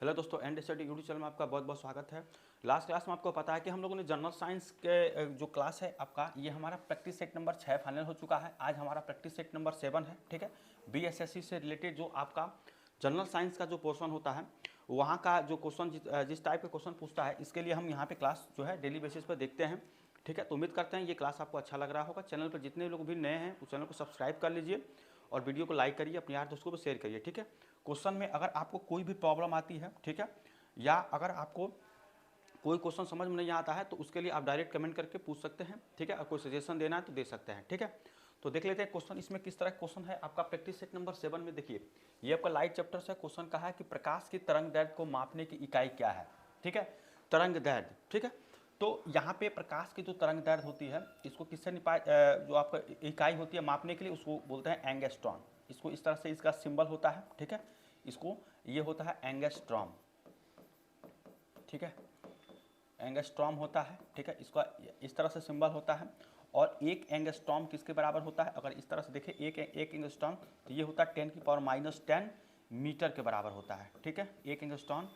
Hello दोस्तों, and study YouTube channel में आपका बहुत बहुत स्वागत है। लास्ट क्लास में आपको पता है कि हम लोगों ने जनरल साइंस के जो क्लास है आपका, ये हमारा प्रैक्टिस सेट नंबर 6 फाइनल हो चुका है। आज हमारा प्रैक्टिस सेट नंबर 7 है। ठीक है, बीएसएससी से रिलेटेड जो आपका जनरल साइंस का जो पोर्शन होता है, वहाँ का जो क्वेश्चन जिस टाइप के क्वेश्चन पूछता है, इसके लिए हम यहाँ पे क्लास जो है डेली बेसिस पर देखते हैं। ठीक है, तो उम्मीद करते हैं ये क्लास आपको अच्छा लग रहा होगा। चैनल पर जितने लोग भी नए हैं उस चैनल को सब्सक्राइब कर लीजिए और वीडियो को लाइक करिए, अपने यार दोस्तों को शेयर करिए। ठीक है, क्वेश्चन में अगर आपको कोई भी प्रॉब्लम आती है, ठीक है, या अगर आपको कोई क्वेश्चन समझ में नहीं आता है तो उसके लिए आप डायरेक्ट कमेंट करके पूछ सकते हैं। ठीक है, और कोई सजेशन देना है तो दे सकते हैं। ठीक है, तो देख लेते हैं क्वेश्चन इसमें किस तरह क्वेश्चन है आपका प्रैक्टिस सेट नंबर 7 में। देखिए, ये आपका लाइट चैप्टर से क्वेश्चन कहा है कि प्रकाश की तरंग दैर्ध्य को मापने की इकाई क्या है। ठीक है, तरंग दैर्ध्य। ठीक है, तो यहाँ पे प्रकाश की जो तरंग दैर्ध्य होती है, इसको किससे जो आपका इकाई होती है मापने के लिए, उसको बोलते हैं एंगस्ट्रॉम। इसको इस तरह से इसका सिंबल होता है। ठीक है, इसको ये होता है एंगस्ट्रॉम। ठीक है, एंगस्ट्रॉम होता है। ठीक है, इसका इस तरह से सिंबल होता है। और एक एंगस्ट्रॉम किसके बराबर होता है, अगर इस तरह से देखें एक एंगस्ट्रॉम, तो ये होता है 10⁻⁻10 मीटर के बराबर होता है। ठीक है, एक एंगस्ट्रॉम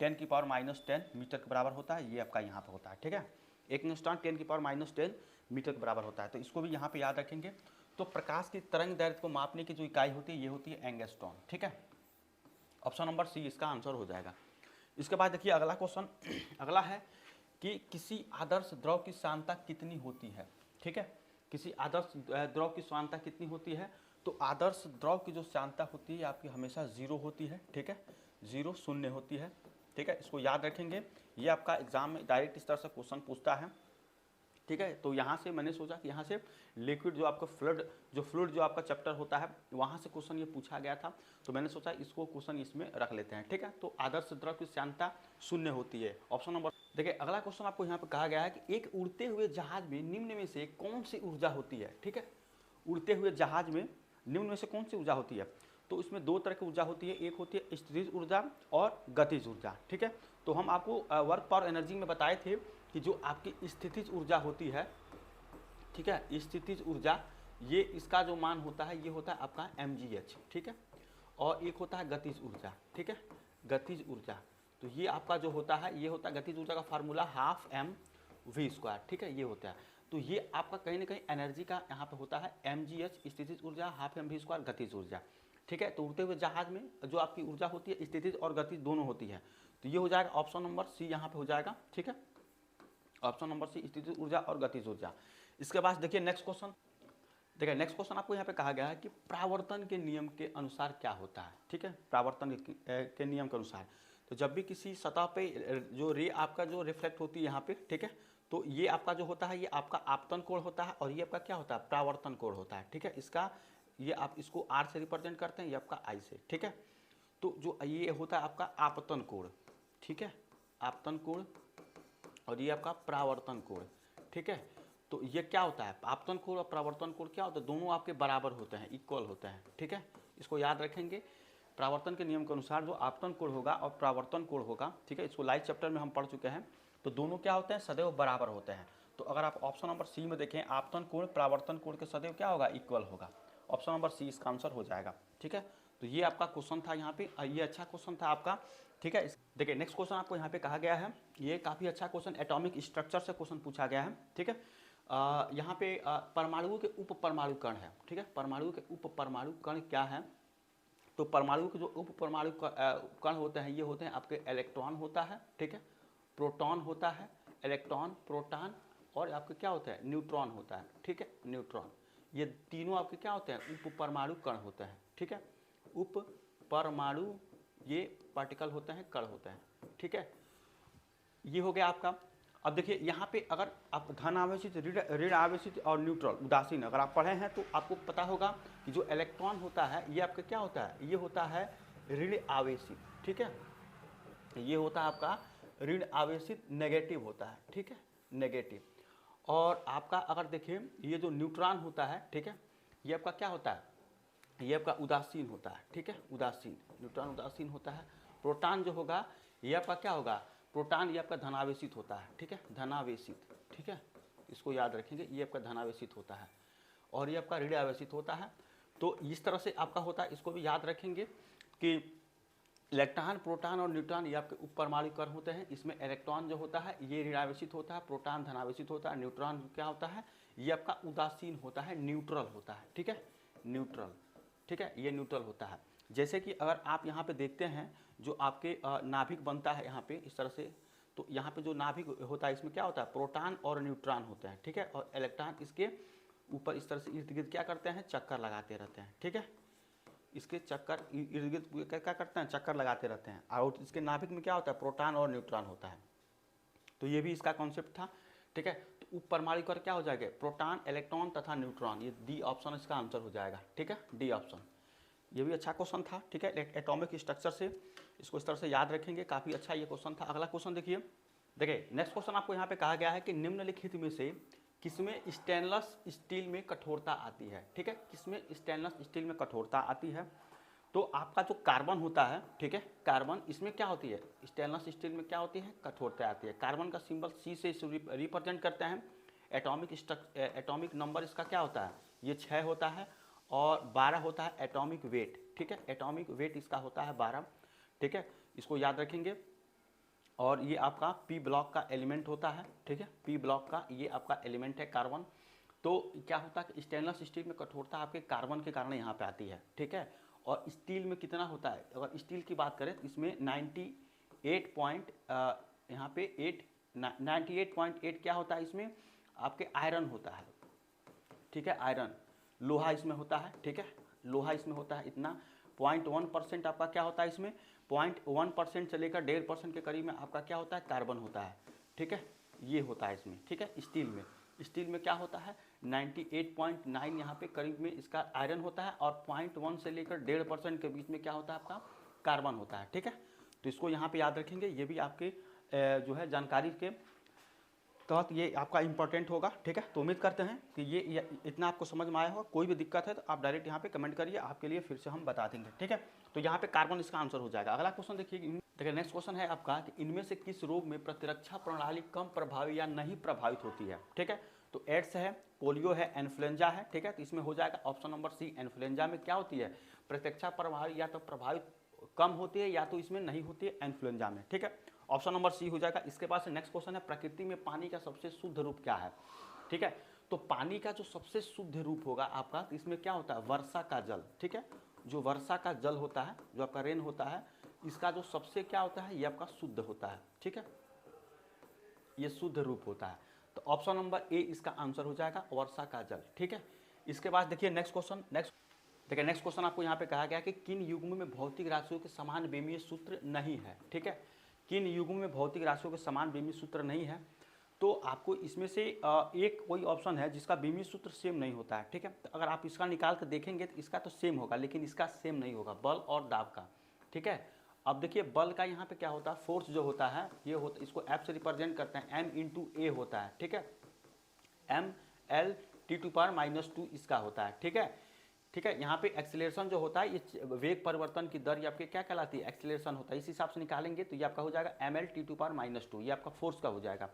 10⁻⁻10 मीटर के बराबर होता है, ये आपका यहाँ पे होता है। ठीक है, एक एंगस्ट्रॉम 10⁻⁻10 मीटर के बराबर होता है, तो इसको भी यहाँ पे याद रखेंगे। तो प्रकाश की तरंग दैर्ध्य को मापने की जो इकाई होती है, ये होती है एंगस्ट्रॉम। ठीक है, ऑप्शन नंबर सी इसका आंसर हो जाएगा। इसके बाद देखिए अगला क्वेश्चन अगला है कि किसी आदर्श द्रव की सांद्रता कितनी होती है। ठीक है, किसी आदर्श द्रव की सांद्रता कितनी होती है, तो आदर्श द्रव की जो सांद्रता होती है आपकी हमेशा 0 होती है। ठीक है, 0 शून्य होती है। ठीक है, इसको याद रखेंगे, ये आपका एग्जाम में डायरेक्ट इस तरह से क्वेश्चन पूछता है। ठीक है, तो यहाँ से मैंने सोचा कि यहाँ से लिक्विड जो आपका फ्लूइड जो आपका चैप्टर होता है, वहाँ से क्वेश्चन ये पूछा गया था, तो मैंने सोचा इसको क्वेश्चन इसमें रख लेते हैं। ठीक है, तो आदर्श द्रव की सांद्रता 0 होती है, ऑप्शन नंबर। देखिए अगला क्वेश्चन आपको यहाँ पे कहा गया है कि एक उड़ते हुए जहाज में निम्न में से कौन सी ऊर्जा होती है। ठीक है, उड़ते हुए जहाज में निम्न में से कौन सी ऊर्जा होती है, तो इसमें दो तरह की ऊर्जा होती है, एक होती है स्थितिज ऊर्जा और गतिज ऊर्जा। ठीक है, तो हम आपको वर्क पावर एनर्जी में बताए थे कि जो आपकी स्थितिज ऊर्जा होती है, ठीक है, स्थितिज ऊर्जा, ये इसका जो मान होता है ये होता है आपका mgh। ठीक है, और एक होता है गतिज ऊर्जा। ठीक है, गतिज ऊर्जा, तो ये आपका जो होता है ये होता है गतिज ऊर्जा का फार्मूला ½mv²। ठीक है, ये होता है, तो ये आपका कहीं ना कहीं एनर्जी का यहाँ पे होता है mgh स्थितिज ऊर्जा, ½mv² गतिज ऊर्जा। ठीक है, तो उड़ते हुए जहाज में जो आपकी ऊर्जा होती है स्थितिज और गतिज दोनों होती है, तो ये हो जाएगा ऑप्शन नंबर सी यहाँ पे हो जाएगा। ठीक है, ऑप्शन नंबर सी स्थितिज ऊर्जा और गतिज ऊर्जा। इसके बाद देखिए नेक्स्ट क्वेश्चन, देखिए नेक्स्ट क्वेश्चन आपको यहाँ पे कहा गया है कि प्रावर्तन के नियम के अनुसार क्या होता है। ठीक है, प्रावर्तन के नियम के अनुसार, तो जब भी किसी सतह पे जो रे आपका जो रिफ्लेक्ट होती है यहाँ पे, ठीक है, तो ये आपका जो होता है ये आपका आपतन कोण होता है और ये आपका क्या होता है प्रावर्तन कोण होता है। ठीक है, इसका ये आप इसको आर से रिप्रेजेंट करते हैं, ये आपका आई से। ठीक है, तो जो ये होता है आपका आपतन कोण। ठीक है, आपतन कोण, और ये आपका प्रावर्तन कोण। ठीक है, तो ये क्या होता है आपतन कोण और प्रावर्तन कोण क्या होता है, दोनों आपके बराबर होते हैं, इक्वल होते हैं। ठीक है, इसको याद रखेंगे, प्रावर्तन के नियम के अनुसार जो आपतन कोण होगा और प्रावर्तन कोण होगा, ठीक है, इसको लाइव चैप्टर में हम पढ़ चुके हैं, तो दोनों क्या होते हैं सदैव बराबर होते हैं। तो अगर आप ऑप्शन नंबर सी में देखें, आपतन कोण प्रावर्तन कोण के सदैव क्या होगा इक्वल होगा, ऑप्शन नंबर सी इसका आंसर हो जाएगा। ठीक है, तो ये आपका क्वेश्चन था यहाँ पे, ये अच्छा क्वेश्चन था आपका। ठीक है, देखिए नेक्स्ट क्वेश्चन आपको यहाँ पे कहा गया है, ये काफ़ी अच्छा क्वेश्चन एटॉमिक स्ट्रक्चर से क्वेश्चन पूछा गया है। ठीक है, यहाँ पे परमाणुओं के उप परमाणु कण है। ठीक है, परमाणु के उप परमाणु कण क्या है, तो परमाणु के जो उप परमाणु कण होते हैं ये होते हैं आपके इलेक्ट्रॉन होता है। ठीक है, प्रोटॉन होता है, इलेक्ट्रॉन, प्रोटॉन, और आपके क्या होता है न्यूट्रॉन होता है। ठीक है, न्यूट्रॉन, ये तीनों आपके क्या होते हैं उप परमाणु कण होते हैं। ठीक है, उप परमाणु ये पार्टिकल होते हैं, कण होते हैं। ठीक है, ये हो गया आपका। अब देखिए यहाँ पे अगर आप धन आवेशित, ऋण आवेशित और न्यूट्रल उदासीन अगर आप पढ़े हैं तो आपको पता होगा कि जो इलेक्ट्रॉन होता है ये आपका क्या होता है, ये होता है ऋण आवेशित। ठीक है, ये होता है आपका ऋण आवेशित, नेगेटिव होता है। ठीक है, नेगेटिव। और आपका अगर देखिए ये जो न्यूट्रॉन होता है, ठीक है, ये आपका क्या होता है, ये आपका उदासीन होता है। ठीक है, उदासीन, न्यूट्रॉन उदासीन होता है। प्रोटॉन जो होगा ये आपका क्या होगा, प्रोटॉन ये आपका धनावेशित होता है। ठीक है, धनावेशित। ठीक है, इसको याद रखेंगे, ये आपका धनावेशित होता है और ये आपका ऋण आवेशित होता है। तो इस तरह से आपका होता है, इसको भी याद रखेंगे कि इलेक्ट्रॉन, प्रोटॉन और न्यूट्रॉन ये आपके उपपरमाणु कण होते हैं। इसमें इलेक्ट्रॉन जो होता है ये ऋणावेशित होता है, प्रोटॉन धनावेशित होता है, न्यूट्रॉन क्या होता है ये आपका उदासीन होता है, न्यूट्रल होता है, ठीक है, न्यूट्रल, ठीक है, ये न्यूट्रल होता है। जैसे कि अगर आप यहाँ पे देखते हैं जो आपके नाभिक बनता है यहाँ पे इस तरह से, तो यहाँ पे जो नाभिक होता है इसमें क्या होता है प्रोटॉन और न्यूट्रॉन होते हैं, ठीक है, और इलेक्ट्रॉन इसके ऊपर इस तरह से इर्द गिर्द क्या करते हैं चक्कर लगाते रहते हैं, ठीक है, इसके चक्कर इर्द गिर्द क्या करते हैं चक्कर लगाते रहते हैं। और इसके नाभिक में क्या होता है प्रोटॉन और न्यूट्रॉन होता है। तो ये भी इसका कॉन्सेप्ट था, ठीक है। तो उपपरमाणु कण क्या हो जाएगा प्रोटॉन, इलेक्ट्रॉन तथा न्यूट्रॉन, ये डी ऑप्शन इसका आंसर हो जाएगा, ठीक है, डी ऑप्शन। ये भी अच्छा क्वेश्चन था, ठीक है। एटॉमिक स्ट्रक्चर से इसको इस तरह से याद रखेंगे, काफ़ी अच्छा ये क्वेश्चन था। अगला क्वेश्चन देखिए, नेक्स्ट क्वेश्चन आपको यहाँ पे कहा गया है कि निम्नलिखित में से किसमें स्टेनलेस स्टील में कठोरता आती है, ठीक है, किसमें स्टेनलेस स्टील में कठोरता आती है। तो आपका जो कार्बन होता है, ठीक है, कार्बन इसमें क्या होती है स्टेनलेस स्टील में क्या होती है कठोरता आती है। कार्बन का सिंबल सी से रिप्रेजेंट करते हैं। एटॉमिक नंबर इसका क्या होता है ये 6 होता है, और 12 होता है एटॉमिक वेट, ठीक है, एटॉमिक वेट इसका होता है 12, ठीक है, इसको याद रखेंगे। और ये आपका पी ब्लॉक का एलिमेंट होता है, ठीक है, पी ब्लॉक का ये आपका एलिमेंट है कार्बन। तो क्या होता है स्टेनलेस स्टील में कठोरता आपके कार्बन के कारण यहाँ पे आती है, ठीक है। और स्टील में कितना होता है, अगर स्टील की बात करें तो इसमें 98 पॉइंट यहाँ पे 98.8 क्या होता है इसमें आपके आयरन होता है, ठीक है, आयरन। लोहा इसमें होता है, ठीक है, लोहा इसमें होता है इतना। 0.1% आपका क्या होता है इसमें 0.1% से लेकर 1.5% के करीब में आपका क्या होता है कार्बन होता है, ठीक है, ये होता है इसमें, ठीक है। स्टील में क्या होता है 98.9 यहाँ पे करीब में इसका आयरन होता है, और 0.1 से लेकर 1.5% के बीच में क्या होता है आपका कार्बन होता है, ठीक है। तो इसको यहाँ पे याद रखेंगे, ये भी आपके जो है जानकारी के तहत ये आपका इंपॉर्टेंट होगा, ठीक है। तो उम्मीद करते हैं कि ये इतना आपको समझ में आया होगा। कोई भी दिक्कत है तो आप डायरेक्ट यहाँ पे कमेंट करिए, आपके लिए फिर से हम बता देंगे, ठीक है। तो यहाँ पे कार्बन इसका आंसर हो जाएगा। अगला क्वेश्चन देखिए नेक्स्ट क्वेश्चन है आपका कि इनमें से किस रोग में प्रतिरक्षा प्रणाली कम प्रभावी या नहीं प्रभावित होती है, ठीक है। तो एड्स है, पोलियो है, इन्फ्लुएंजा है, ठीक है। तो इसमें हो जाएगा ऑप्शन नंबर सी। इन्फ्लुएंजा में क्या होती है प्रतिरक्षा प्रभावी या तो प्रभावित कम होती है या तो इसमें नहीं होती है इन्फ्लुएंजा में, ठीक है। ऑप्शन नंबर सी हो जाएगा। इसके पास नेक्स्ट क्वेश्चन है प्रकृति में पानी का सबसे शुद्ध रूप क्या है, ठीक है। तो पानी का जो सबसे शुद्ध रूप होगा आपका तो इसमें क्या होता है वर्षा का जल, ठीक है, जो वर्षा का जल होता है जो आपका रेन होता है इसका जो सबसे क्या होता है ये आपका शुद्ध होता है, ठीक है, ये शुद्ध रूप होता है। तो ऑप्शन नंबर ए इसका आंसर हो जाएगा वर्षा का जल, ठीक है। इसके बाद देखिए नेक्स्ट क्वेश्चन आपको यहाँ पे कहा गया कि किन युग्मों में भौतिक राशियों के समान बेमीय सूत्र नहीं है, ठीक है। किन युग्मों में भौतिक राशियों के समान बेमीय सूत्र नहीं है। तो आपको इसमें से एक कोई ऑप्शन है जिसका बेमीय सूत्र सेम नहीं होता है, ठीक है। तो अगर आप इसका निकाल कर देखेंगे तो इसका तो सेम होगा, लेकिन इसका सेम नहीं होगा बल और दाब का, ठीक है। अब देखिए बल का यहाँ पे क्या होता है फोर्स जो होता है ये होता इसको एफ से रिप्रेजेंट करते हैं, एम इंटू ए होता है, ठीक है, M L T to power -2 इसका होता है, ठीक है, ठीक है। यहाँ पे एक्सीलरेशन जो होता है ये वेग परिवर्तन की दर ये आपके क्या कहलाती है एक्सीलरेशन होता है, इस हिसाब से निकालेंगे तो ये आपका हो जाएगा M L T to power -2 ये आपका फोर्स का हो जाएगा।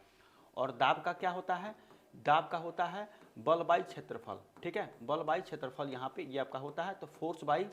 और दाब का क्या होता है दाब का होता है बल बाई क्षेत्रफल, ठीक है, बल बाई क्षेत्रफल यहाँ पे ये आपका होता है। तो फोर्स बाई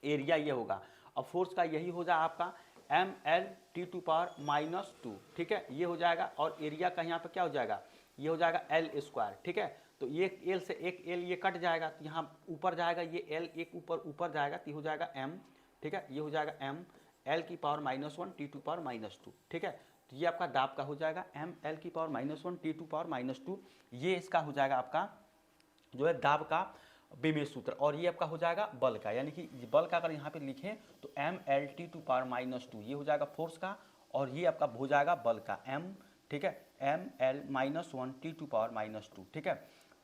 एरिया ये होगा। अब फोर्स का यही हो जाए आपका M L T to power -2, ठीक है, ये हो जाएगा। और एरिया का यहाँ पे क्या हो जाएगा ये हो जाएगा एल स्क्वायर, ठीक है। तो ये एल से एक एल ये कट जाएगा तो यहाँ ऊपर जाएगा ये एल एक ऊपर जाएगा तो ये हो जाएगा एम, ठीक है, ये हो जाएगा एम एल की पावर -1 टी टू पावर -2, ठीक है। तो ये आपका दाब का हो जाएगा एम एल की पावर -1 टी टू पावर -2, ये इसका हो जाएगा आपका जो है दाब का बेमीय सूत्र। और ये आपका हो जाएगा बल का, यानी कि बल का अगर यहाँ पे लिखें तो M L T to power -2 ये हो जाएगा फोर्स का, और ये आपका हो जाएगा बल का एम, ठीक है, M L -1 T to power -2, ठीक है।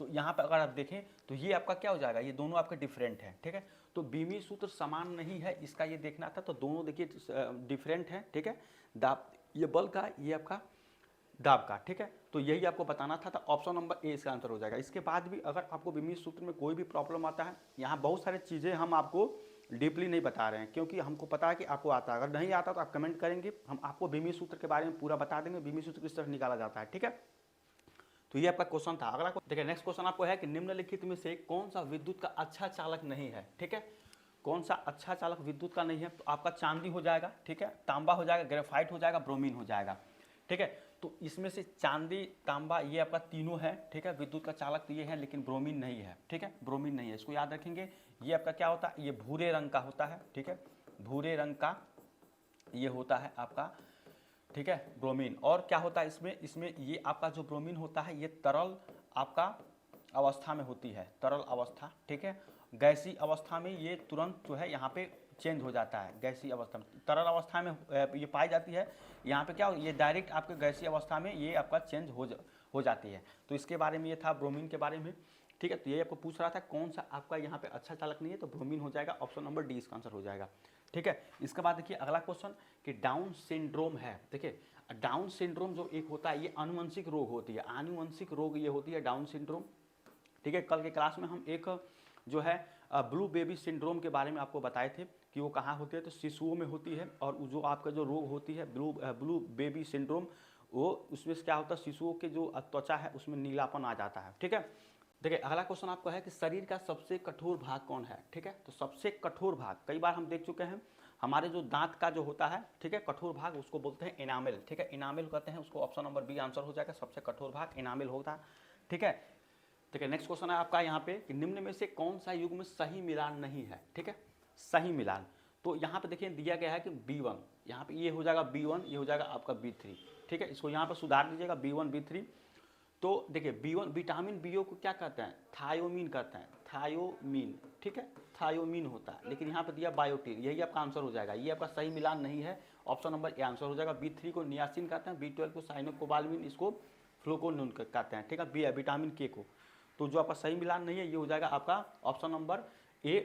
तो यहाँ पर अगर आप देखें तो ये आपका क्या हो जाएगा ये दोनों आपके डिफरेंट हैं, ठीक है। तो बेमीय सूत्र समान नहीं है इसका ये देखना था, तो दोनों देखिए डिफरेंट है, ठीक है। दाब ये बल का ये आपका दाब का, ठीक है। तो यही आपको बताना था, ऑप्शन नंबर ए इसका आंसर हो जाएगा। इसके बाद भी अगर आपको बेमीय सूत्र में कोई भी प्रॉब्लम आता है, यहाँ बहुत सारी चीज़ें हम आपको डीपली नहीं बता रहे हैं क्योंकि हमको पता है कि आपको आता है। अगर नहीं आता तो आप कमेंट करेंगे, हम आपको बेमीय सूत्र के बारे में पूरा बता देंगे, बेमीय सूत्र किस तरह निकाला जाता है, ठीक है। तो ये आपका क्वेश्चन था। अगला देखिए नेक्स्ट क्वेश्चन आपको है कि निम्नलिखित में से कौन सा विद्युत का अच्छा चालक नहीं है, ठीक है। कौन सा अच्छा चालक विद्युत का नहीं है, तो आपका चांदी हो जाएगा, ठीक है, तांबा हो जाएगा, ग्रेफाइट हो जाएगा, ब्रोमीन हो जाएगा, ठीक है। तो इसमें से चांदी, तांबा ये आपका तीनों है, ठीक है। विद्युत का चालक तो ये है, लेकिन ब्रोमीन नहीं है, ठीक है, ब्रोमीन नहीं है, इसको याद रखेंगे। ये आपका क्या होता है, ये भूरे रंग का होता है, ठीक है, भूरे रंग का ये होता है आपका, ठीक है, ब्रोमीन। और क्या होता है इसमें, इसमें ये आपका जो ब्रोमीन होता है ये तरल आपका अवस्था में होती है, तरल अवस्था, ठीक है। गैसीय अवस्था में ये तुरंत जो है यहाँ पे चेंज हो जाता है, गैसीय अवस्था में, तरल अवस्था में ये पाई जाती है, यहाँ पे क्या ये डायरेक्ट आपके गैसीय अवस्था में ये आपका चेंज हो जाती है। तो इसके बारे में ये था ब्रोमीन के बारे में, ठीक है। तो ये आपको पूछ रहा था कौन सा आपका यहाँ पे अच्छा चालक नहीं है, तो ब्रोमीन हो जाएगा, ऑप्शन नंबर डी इसका आंसर हो जाएगा, ठीक है। इसके बाद देखिए अगला क्वेश्चन कि डाउन सिंड्रोम है, देखिए डाउन सिंड्रोम जो एक होता है ये आनुवंशिक रोग होती है, आनुवंशिक रोग ये होती है डाउन सिंड्रोम, ठीक है। कल के क्लास में हम एक जो है ब्लू बेबी सिंड्रोम के बारे में आपको बताए थे कि वो कहाँ होती है, तो शिशुओं में होती है। और जो आपका जो रोग होती है ब्लू बेबी सिंड्रोम, वो उसमें क्या होता है, शिशुओं के जो त्वचा है उसमें नीलापन आ जाता है, ठीक है। देखिए अगला क्वेश्चन आपका है कि शरीर का सबसे कठोर भाग कौन है, ठीक है। तो सबसे कठोर भाग कई बार हम देख चुके हैं, हमारे जो दांत का जो होता है, ठीक है, कठोर भाग उसको बोलते हैं इनामेल, ठीक है, इनामेल कहते हैं उसको, ऑप्शन नंबर बी आंसर हो जाएगा, सबसे कठोर भाग इनामेल होता है, ठीक है। ठीक है, नेक्स्ट क्वेश्चन है आपका यहाँ पे कि निम्न में से कौन सा युग्म सही मिलान नहीं है, ठीक है, सही मिलान। तो यहाँ पे देखिए दिया गया है कि B1, यहाँ पे ये हो जाएगा B1, ये हो जाएगा आपका B3, ठीक है, इसको यहाँ पर सुधार दीजिएगा B1 B3। तो देखिए B1 विटामिन BO को क्या कहते हैं, थायोमीन कहते हैं, थायोमीन, ठीक है, थायोमीन होता है, लेकिन यहाँ पे दिया बायोटीन, यही आपका आंसर हो जाएगा, ये आपका सही मिलान नहीं है, ऑप्शन नंबर ए आंसर हो जाएगा। B3 को नियासिन कहते हैं, B12 को साइनोकोबालमिन, इसको फ्लोकोनून कहते हैं, ठीक है, विटामिन के को। तो जो आपका सही मिलान नहीं है ये हो जाएगा आपका option number A,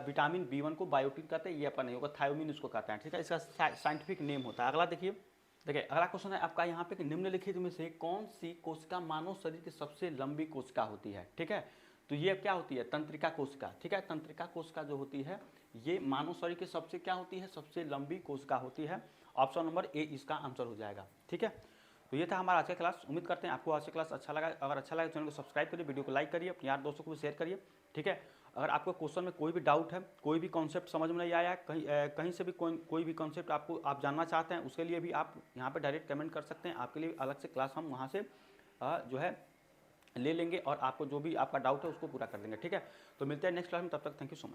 vitamin B1 को बायोटीन कहते हैं, ये आपका नहीं होगा, थायोमीन इसको कहते हैं, ठीक है, इसका साइंटिफिक नेम होता है। अगला देखिए अगला क्वेश्चन है आपका यहाँ पे कि निम्नलिखित में से कौन सी कोशिका मानव शरीर की सबसे लंबी कोशिका होती है, ठीक है। तो ये क्या होती है, तंत्रिका कोशिका, ठीक है, तंत्रिका कोशिका जो होती है ये मानव शरीर की सबसे क्या होती है, सबसे लंबी कोशिका होती है, ऑप्शन नंबर ए इसका आंसर हो जाएगा, ठीक है। तो ये था हमारा आज का क्लास, उम्मीद करते हैं आपको आज का क्लास अच्छा लगा। अगर अच्छा लगा चैनल को सब्सक्राइब करिए, वीडियो को लाइक करिए, अपने यार दोस्तों को भी शेयर करिए, ठीक है। अगर आपको क्वेश्चन में कोई भी डाउट है, कोई भी कॉन्सेप्ट समझ में नहीं आया है, कहीं से भी कोई भी कॉन्सेप्ट आप जानना चाहते हैं, उसके लिए भी आप यहाँ पर डायरेक्ट कमेंट कर सकते हैं, आपके लिए अलग से क्लास हम वहाँ से जो है ले लेंगे और आपको जो भी आपका डाउट है उसको पूरा कर देंगे, ठीक है। तो मिलते हैं नेक्स्ट क्लास में, तब तक थैंक यू सो मच।